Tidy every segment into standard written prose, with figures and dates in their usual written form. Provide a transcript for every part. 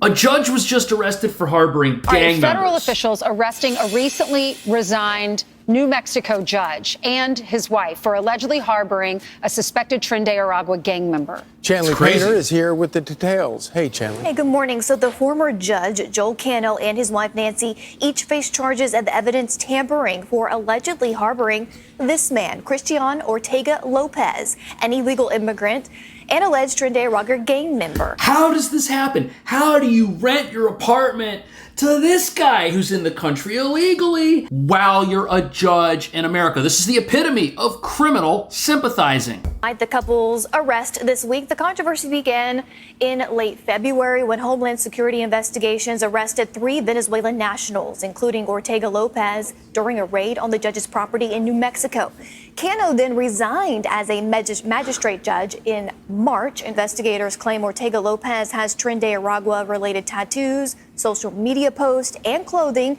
A judge was just arrested for harboring gang members. Federal officials arresting a recently resigned New Mexico judge and his wife for allegedly harboring a suspected Tren de Aragua gang member. Chanley Painter is here with the details. Hey, Chanley. Hey, good morning. So the former judge, Joel Cano, and his wife, Nancy, each face charges of evidence tampering for allegedly harboring this man, Christian Ortega Lopez, an illegal immigrant and alleged Tren de Aragua gang member. How does this happen? How do you rent your apartment to this guy who's in the country illegally while you're a judge in America? This is the epitome of criminal sympathizing. The couple's arrest this week. The controversy began in late February when Homeland Security investigations arrested 3 Venezuelan nationals, including Ortega Lopez, during a raid on the judge's property in New Mexico. Cano then resigned as a magistrate judge in March. Investigators claim Ortega Lopez has Tren de Aragua related tattoos, social media posts, and clothing,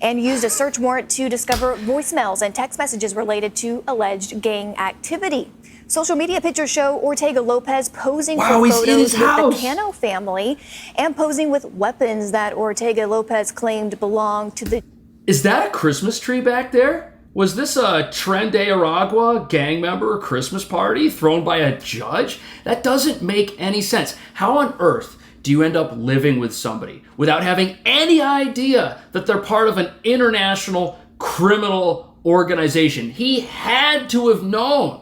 and used a search warrant to discover voicemails and text messages related to alleged gang activity. Social media pictures show Ortega Lopez posing for photos with the Cano family and posing with weapons that Ortega Lopez claimed belonged to the... Is that a Christmas tree back there? Was this a Tren de Aragua gang member Christmas party thrown by a judge? That doesn't make any sense. How on earth do you end up living with somebody without having any idea that they're part of an international criminal organization? He had to have known.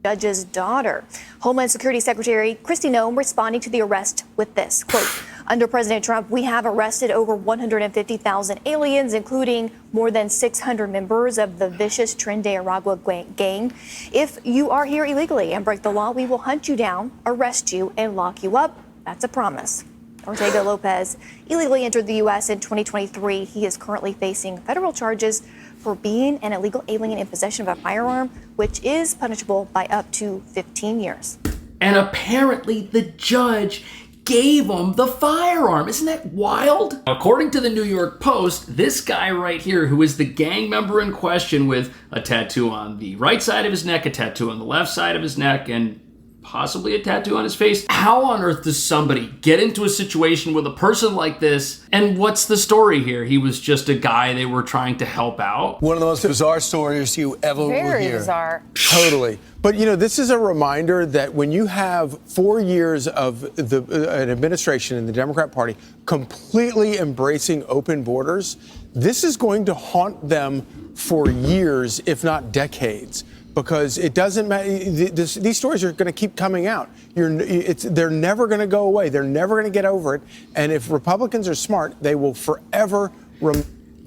Judge's daughter. Homeland Security Secretary Kristi Noem responding to the arrest with this, quote, under President Trump, we have arrested over 150,000 aliens, including more than 600 members of the vicious Tren de Aragua gang. If you are here illegally and break the law, we will hunt you down, arrest you, and lock you up. That's a promise. Ortega Lopez illegally entered the U.S. in 2023. He is currently facing federal charges for being an illegal alien in possession of a firearm, which is punishable by up to 15 years. And apparently the judge gave him the firearm. Isn't that wild? According to the New York Post, this guy right here, who is the gang member in question with a tattoo on the right side of his neck, a tattoo on the left side of his neck, and possibly a tattoo on his face. How on earth does somebody get into a situation with a person like this? And what's the story here? He was just a guy they were trying to help out. One of the most bizarre stories you ever will hear. Very bizarre. Totally. But, you know, this is a reminder that when you have 4 years of an administration in the Democrat Party completely embracing open borders, this is going to haunt them for years, if not decades. Because it doesn't matter. These stories are going to keep coming out. They're never going to go away. They're never going to get over it. And if Republicans are smart, they will forever.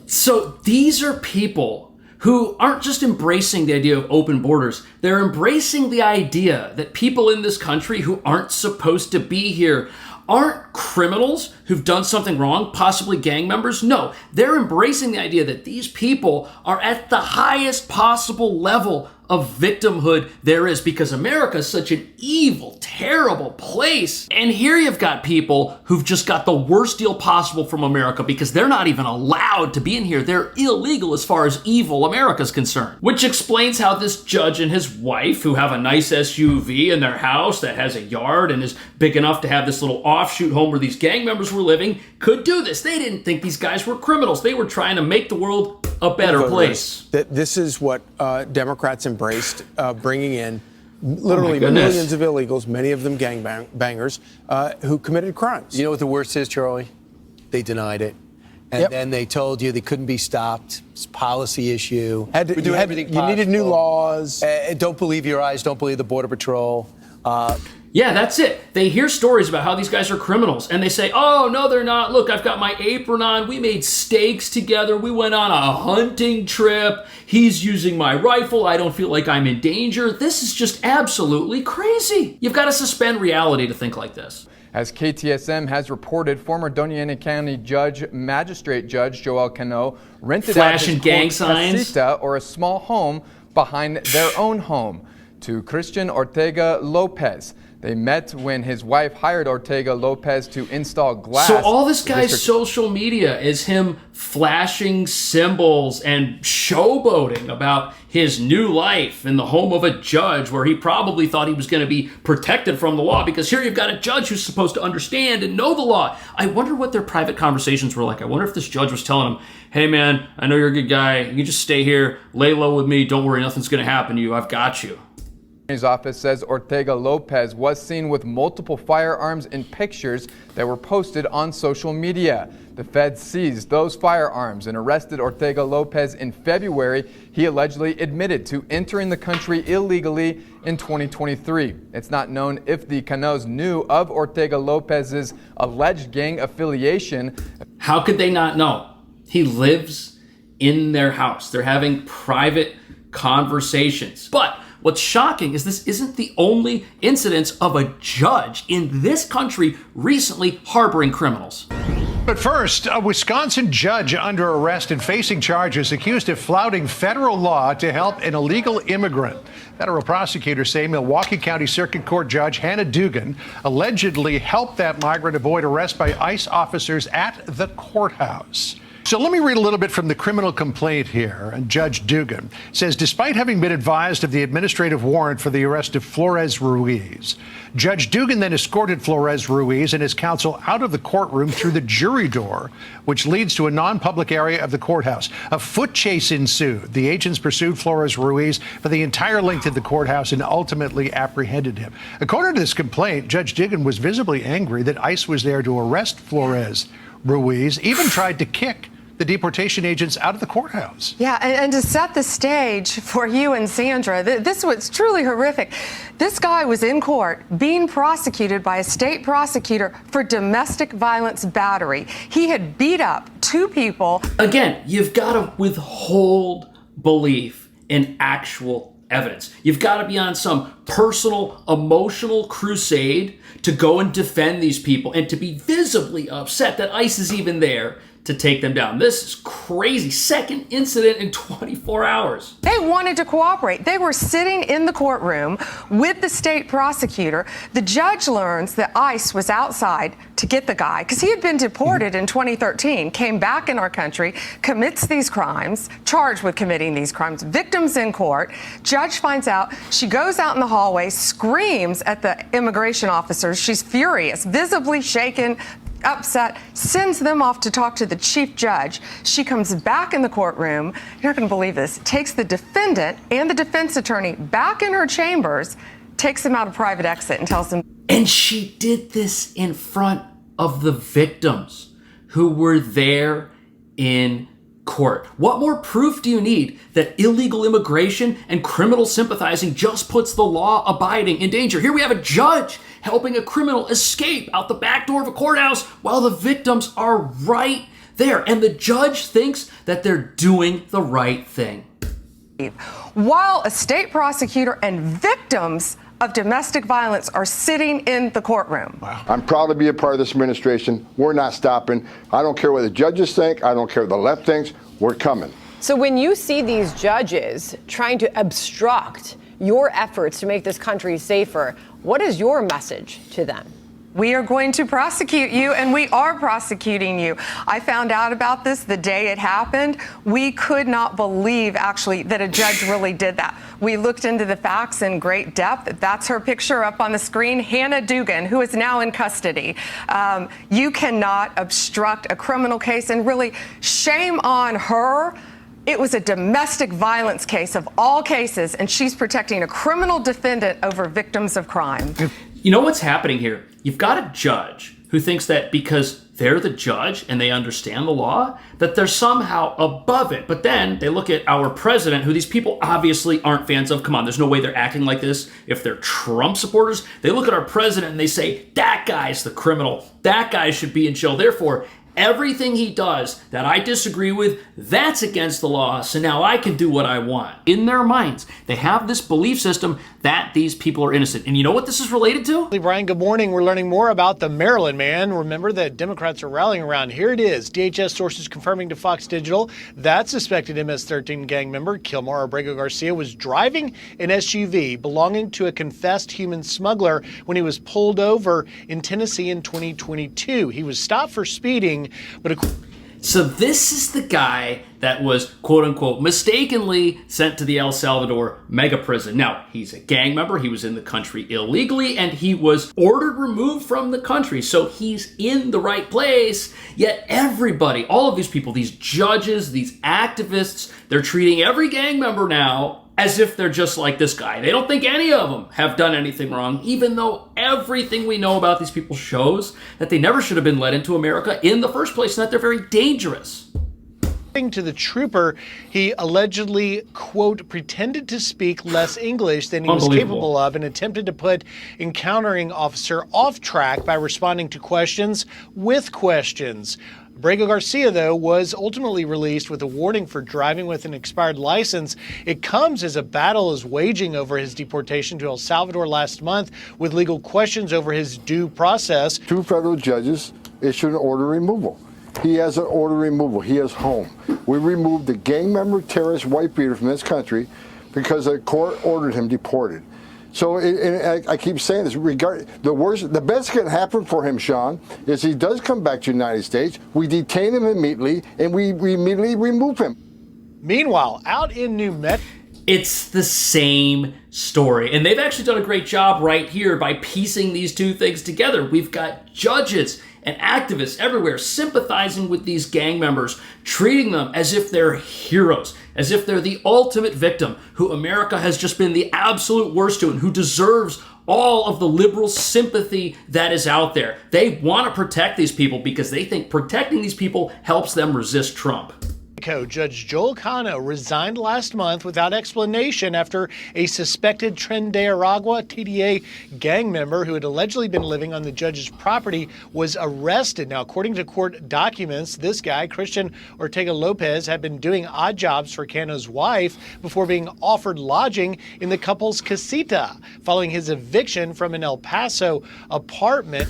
So these are people who aren't just embracing the idea of open borders. They're embracing the idea that people in this country who aren't supposed to be here aren't criminals who've done something wrong, possibly gang members. No, they're embracing the idea that these people are at the highest possible level of victimhood there is, because America is such an evil, terrible place. And here you've got people who've just got the worst deal possible from America because they're not even allowed to be in here. They're illegal as far as evil America's concerned. Which explains how this judge and his wife, who have a nice SUV in their house that has a yard and is big enough to have this little offshoot home where these gang members were living, could do this. They didn't think these guys were criminals. They were trying to make the world a better place. This is what Democrats embraced, bringing in literally millions of illegals, many of them gangbangers, who committed crimes. You know what the worst is, Charlie? They denied it. And then they told you they couldn't be stopped. It's a policy issue. You needed new laws. Don't believe your eyes. Don't believe the Border Patrol. Yeah, that's it. They hear stories about how these guys are criminals, and they say, oh, no, they're not. Look, I've got my apron on. We made steaks together. We went on a hunting trip. He's using my rifle. I don't feel like I'm in danger. This is just absolutely crazy. You've got to suspend reality to think like this. As KTSM has reported, former Doña Ana County Magistrate Judge Joel Cano rented out his gang signs, casita, or a small home behind their own home, to Christian Ortega Lopez. They met when his wife hired Ortega Lopez to install glass. So all this guy's social media is him flashing symbols and showboating about his new life in the home of a judge where he probably thought he was going to be protected from the law, because here you've got a judge who's supposed to understand and know the law. I wonder what their private conversations were like. I wonder if this judge was telling him, hey man, I know you're a good guy. You just stay here, lay low with me. Don't worry, nothing's going to happen to you. I've got you. His office says Ortega Lopez was seen with multiple firearms in pictures that were posted on social media. The feds seized those firearms and arrested Ortega Lopez in February. He allegedly admitted to entering the country illegally in 2023. It's not known if the Canos knew of Ortega Lopez's alleged gang affiliation. How could they not know? He lives in their house. They're having private conversations. But what's shocking is this isn't the only incidence of a judge in this country recently harboring criminals. But first, a Wisconsin judge under arrest and facing charges accused of flouting federal law to help an illegal immigrant. Federal prosecutors say Milwaukee County Circuit Court Judge Hannah Dugan allegedly helped that migrant avoid arrest by ICE officers at the courthouse. So let me read a little bit from the criminal complaint here. And Judge Dugan says, despite having been advised of the administrative warrant for the arrest of Flores Ruiz, Judge Dugan then escorted Flores Ruiz and his counsel out of the courtroom through the jury door, which leads to a non-public area of the courthouse. A foot chase ensued. The agents pursued Flores Ruiz for the entire length of the courthouse and ultimately apprehended him. According to this complaint, Judge Dugan was visibly angry that ICE was there to arrest Flores Ruiz, even tried to kick the deportation agents out of the courthouse. Yeah, and to set the stage for you and Sandra, this was truly horrific. This guy was in court being prosecuted by a state prosecutor for domestic violence battery. He had beat up two people. Again, you've got to withhold belief in actual evidence. You've got to be on some personal, emotional crusade to go and defend these people and to be visibly upset that ICE is even there to take them down. This is crazy. Second incident in 24 hours. They wanted to cooperate. They were sitting in the courtroom with the state prosecutor. The judge learns that ICE was outside to get the guy because he had been deported in 2013, came back in our country, commits these crimes, charged with committing these crimes, victims in court. Judge finds out. She goes out in the hallway, screams at the immigration officers. She's furious, visibly shaken, upset, sends them off to talk to the chief judge. She comes back in the courtroom, you're not going to believe this, takes the defendant and the defense attorney back in her chambers, takes them out a private exit and tells them. And she did this in front of the victims who were there in court. What more proof do you need that illegal immigration and criminal sympathizing just puts the law abiding in danger? Here we have a judge helping a criminal escape out the back door of a courthouse while the victims are right there. And the judge thinks that they're doing the right thing. While a state prosecutor and victims of domestic violence are sitting in the courtroom. Wow. I'm proud to be a part of this administration. We're not stopping. I don't care what the judges think. I don't care what the left thinks. We're coming. So when you see these judges trying to obstruct your efforts to make this country safer, what is your message to them? We are going to prosecute you, and we are prosecuting you. I found out about this the day it happened. We could not believe, actually, that a judge really did that. We looked into the facts in great depth. That's her picture up on the screen, Hannah Dugan, who is now in custody. You cannot obstruct a criminal case, and really, shame on her. It was a domestic violence case of all cases, and she's protecting a criminal defendant over victims of crime. You know what's happening here? You've got a judge who thinks that because they're the judge and they understand the law, that they're somehow above it. But then they look at our president, who these people obviously aren't fans of. Come on, there's no way they're acting like this if they're Trump supporters. They look at our president and they say, that guy's the criminal. That guy should be in jail. Therefore, everything he does that I disagree with, that's against the law, so now I can do what I want. In their minds, they have this belief system that these people are innocent. And you know what this is related to? Brian, good morning. We're learning more about the Maryland man. Remember that Democrats are rallying around. Here it is. DHS sources confirming to Fox Digital that suspected MS-13 gang member Kilmar Abrego Garcia was driving an SUV belonging to a confessed human smuggler when he was pulled over in Tennessee in 2022. He was stopped for speeding, but so this is the guy that was, quote unquote, mistakenly sent to the El Salvador mega prison. Now, he's a gang member. He was in the country illegally, and he was ordered removed from the country. So he's in the right place. Yet everybody, all of these people, these judges, these activists, they're treating every gang member now as if they're just like this guy. They don't think any of them have done anything wrong, even though everything we know about these people shows that they never should have been let into America in the first place, and that they're very dangerous. To the trooper, he allegedly, quote, pretended to speak less English than he was capable of and attempted to put encountering officer off track by responding to questions with questions. Abrego Garcia, though, was ultimately released with a warning for driving with an expired license. It comes as a battle is waging over his deportation to El Salvador last month, with legal questions over his due process. 2 federal judges issued an order removal. He has an order removal. He is home. We removed the gang member terrorist white beater from this country because the court ordered him deported. So I keep saying this, the best that can happen for him, Sean, is he does come back to the United States, we detain him immediately, and we immediately remove him. Meanwhile, out in New Mexico, it's the same story. And they've actually done a great job right here by piecing these two things together. We've got judges and activists everywhere sympathizing with these gang members, treating them as if they're heroes, as if they're the ultimate victim, who America has just been the absolute worst to and who deserves all of the liberal sympathy that is out there. They want to protect these people because they think protecting these people helps them resist Trump. Judge Joel Cano resigned last month without explanation after a suspected Tren de Aragua TDA gang member who had allegedly been living on the judge's property was arrested. Now, according to court documents, this guy, Christian Ortega Lopez, had been doing odd jobs for Cano's wife before being offered lodging in the couple's casita following his eviction from an El Paso apartment.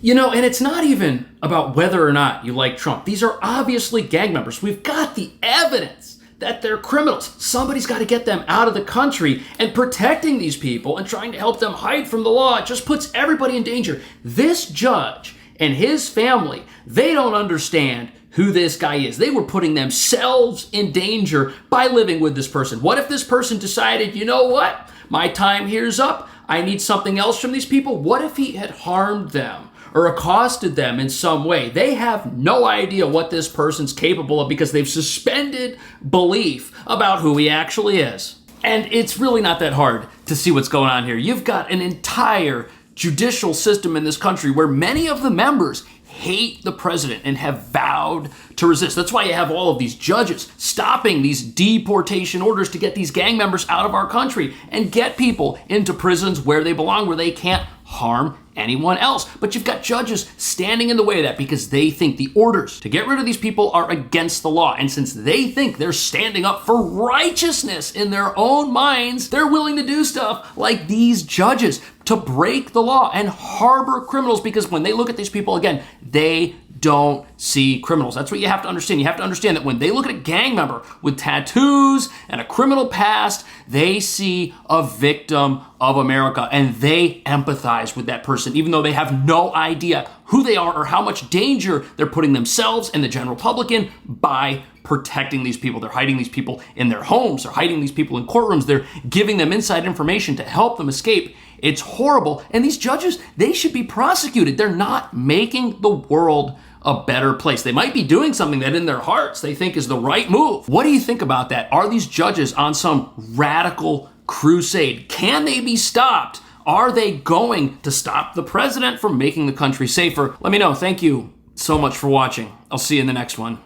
You know, and it's not even about whether or not you like Trump. These are obviously gang members. We've got the evidence that they're criminals. Somebody's got to get them out of the country, and protecting these people and trying to help them hide from the law just puts everybody in danger. This judge and his family, they don't understand who this guy is. They were putting themselves in danger by living with this person. What if this person decided, you know what? My time here's up. I need something else from these people. What if he had harmed them or accosted them in some way? They have no idea what this person's capable of because they've suspended belief about who he actually is. And it's really not that hard to see what's going on here. You've got an entire judicial system in this country where many of the members hate the president and have vowed to resist. That's why you have all of these judges stopping these deportation orders to get these gang members out of our country and get people into prisons where they belong, where they can't harm anyone else. But you've got judges standing in the way of that because they think the orders to get rid of these people are against the law. And since they think they're standing up for righteousness in their own minds, they're willing to do stuff like these judges to break the law and harbor criminals, because when they look at these people, again, they don't see criminals. That's what you have to understand. You have to understand that when they look at a gang member with tattoos and a criminal past, they see a victim of America and they empathize with that person, even though they have no idea who they are or how much danger they're putting themselves and the general public in by protecting these people. They're hiding these people in their homes. They're hiding these people in courtrooms. They're giving them inside information to help them escape. It's horrible. And these judges, they should be prosecuted. They're not making the world a better place. They might be doing something that in their hearts they think is the right move. What do you think about that? Are these judges on some radical crusade? Can they be stopped? Are they going to stop the president from making the country safer? Let me know. Thank you so much for watching. I'll see you in the next one.